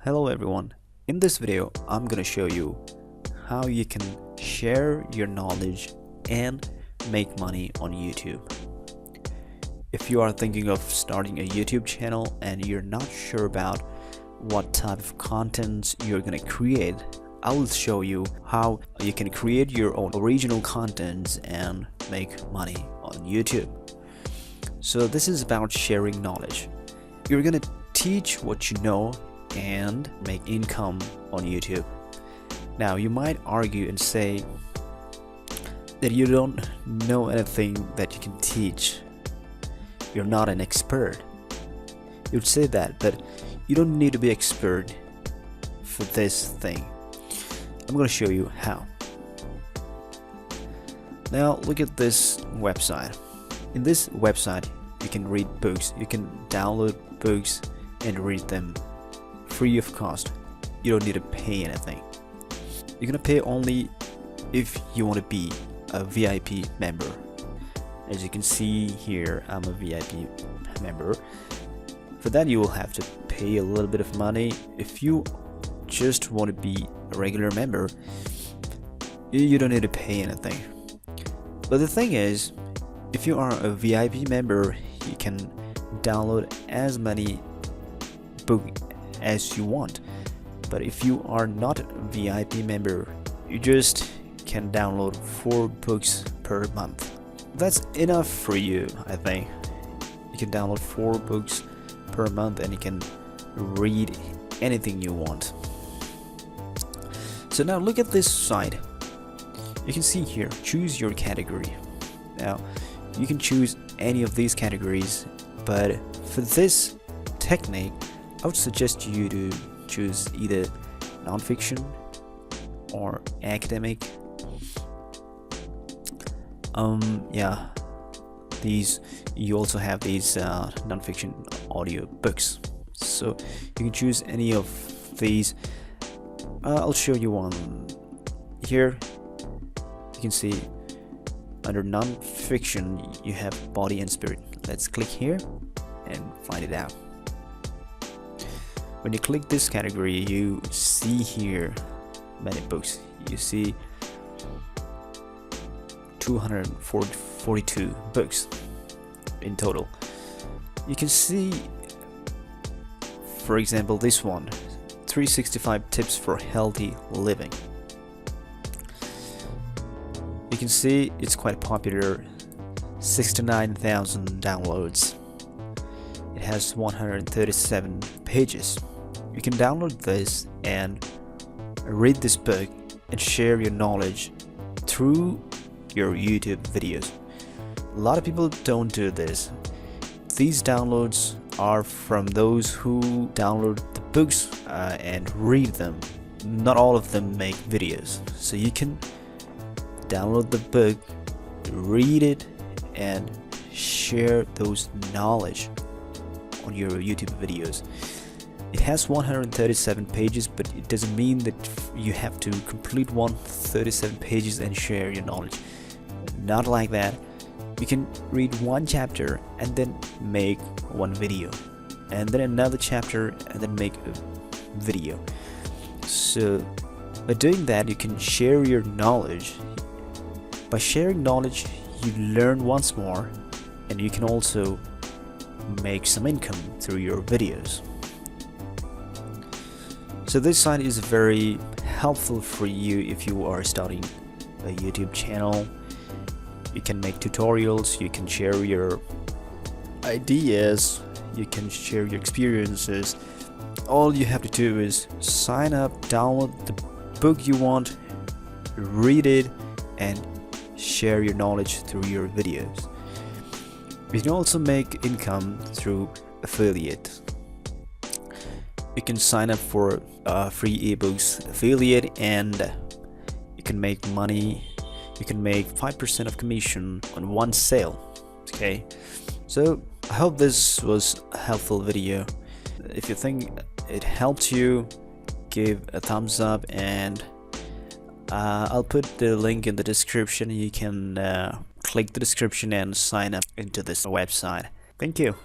Hello everyone, in this video I'm gonna show you how you can share your knowledge and make money on YouTube. If you are thinking of starting a YouTube channel and you're not sure about what type of contents you're gonna create, I will show you how you can create your own original contents and make money on YouTube. So this is about sharing knowledge. You're gonna teach what you know and make income on YouTube. Now you might argue and say that you don't know anything that you can teach. You're not an expert. You'd say that, but you don't need to be expert for this thing. I'm going to show you how. Now look at this website. In this website you can read books, you can download books and read them free of cost. You don't need to pay anything. You're gonna pay only if you want to be a VIP member. As you can see here, I'm a VIP member. For that you will have to pay a little bit of money. If you just want to be a regular member, you don't need to pay anything. But the thing is, if you are a VIP member, you can download as many books as you want. But if you are not a VIP member, you just can download 4 books per month. That's enough for you, I think. You can download 4 books per month and you can read anything you want. So now look at this site. You can see here, choose your category. Now you can choose any of these categories, but for this technique I would suggest you to choose either non-fiction or academic. These you also have these non-fiction audio books, so you can choose any of these. I'll show you one here. You can see under non-fiction you have Body and Spirit. Let's click here and find it out. When you click this category, you see here many books. You see 242 books in total. You can see, for example, this one, 365 tips for healthy living. You can see it's quite popular, 69,000 downloads. It has 137 pages. You can download this and read this book and share your knowledge through your YouTube videos. A lot of people don't do this. These downloads are from those who download the books and read them. Not all of them make videos. So you can download the book, read it, and share those knowledge on your YouTube videos. It has 137 pages, but it doesn't mean that you have to complete 137 pages and share your knowledge. Not like that. You can read one chapter and then make one video, and then another chapter and then make a video. So by doing that, you can share your knowledge. By sharing knowledge, you learn once more, and you can also make some income through your videos. So this site is very helpful for you if you are starting a YouTube channel. You can make tutorials, you can share your ideas, you can share your experiences. All you have to do is sign up, download the book you want, read it, and share your knowledge through your videos. You can also make income through affiliate. You can sign up for free ebooks affiliate and you can make money. You can make 5% of commission on one sale. Okay, so I hope this was a helpful video. If you think it helped you, give a thumbs up, and I'll put the link in the description. You can click the description and sign up into this website. Thank you.